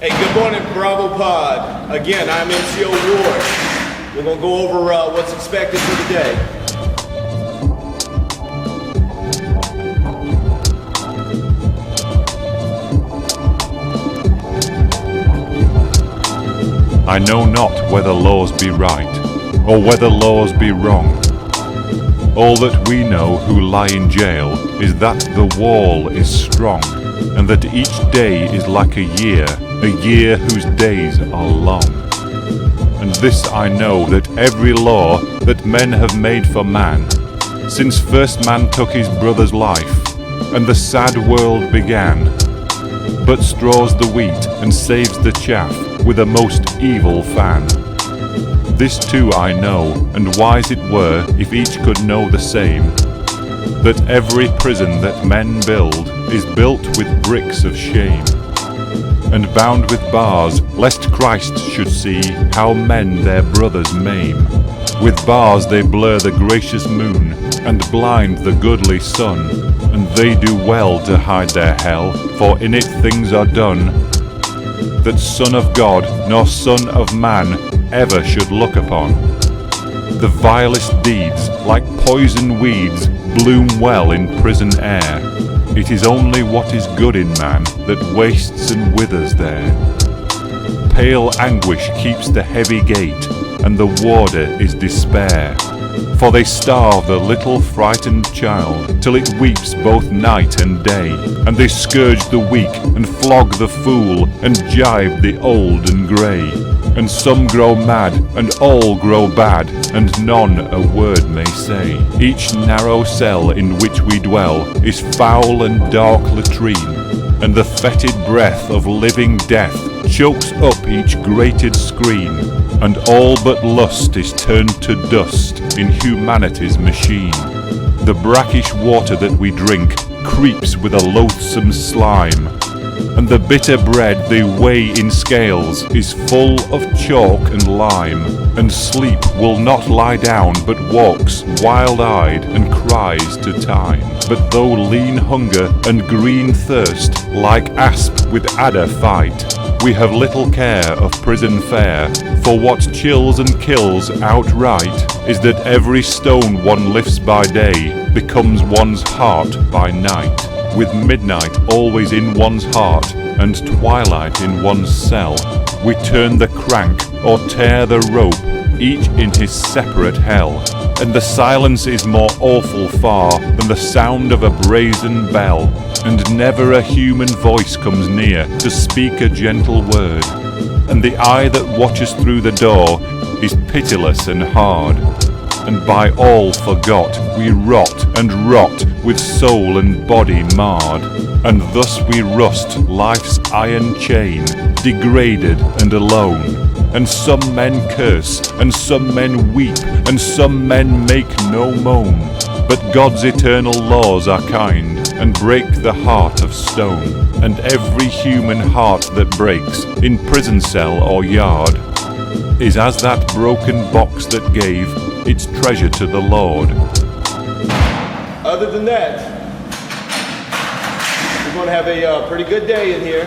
Hey, good morning, Bravo Pod. Again, I'm MCO Ward. We're going to go over what's expected for the day. I know not whether laws be right, or whether laws be wrong. All that we know who lie in jail is that the wall is strong, and that each day is like a year whose days are long. And this I know, that every law that men have made for man, since first man took his brother's life, and the sad world began, but straws the wheat and saves the chaff with a most evil fan. This too I know, and wise it were if each could know the same, that every prison that men build is built with bricks of shame, and bound with bars, lest Christ should see how men their brothers maim. With bars they blur the gracious moon, and blind the goodly sun, and they do well to hide their hell, for in it things are done that Son of God nor Son of Man ever should look upon. The vilest deeds, like poison weeds, bloom well in prison air. It is only what is good in man that wastes and withers there. Pale anguish keeps the heavy gate, and the warder is despair. For they starve the little frightened child, till it weeps both night and day. And they scourge the weak, and flog the fool, and gibe the old and grey. And some grow mad, and all grow bad, and none a word may say. Each narrow cell in which we dwell is foul and dark latrine, and the fetid breath of living death chokes up each grated screen, and all but lust is turned to dust in humanity's machine. The brackish water that we drink creeps with a loathsome slime, and the bitter bread they weigh in scales is full of chalk and lime. And sleep will not lie down, but walks wild-eyed and cries to time. But though lean hunger and green thirst like asp with adder fight, we have little care of prison fare, for what chills and kills outright is that every stone one lifts by day becomes one's heart by night. With midnight always in one's heart, and twilight in one's cell, we turn the crank or tear the rope, each in his separate hell. And the silence is more awful far than the sound of a brazen bell, and never a human voice comes near to speak a gentle word. And the eye that watches through the door is pitiless and hard, and by all forgot we rot and rot, with soul and body marred. And thus we rust life's iron chain, degraded and alone. And some men curse, and some men weep, and some men make no moan. But God's eternal laws are kind, and break the heart of stone. And every human heart that breaks, in prison cell or yard, is as that broken box that gave its treasure to the Lord. Other than that, we're going to have a pretty good day in here.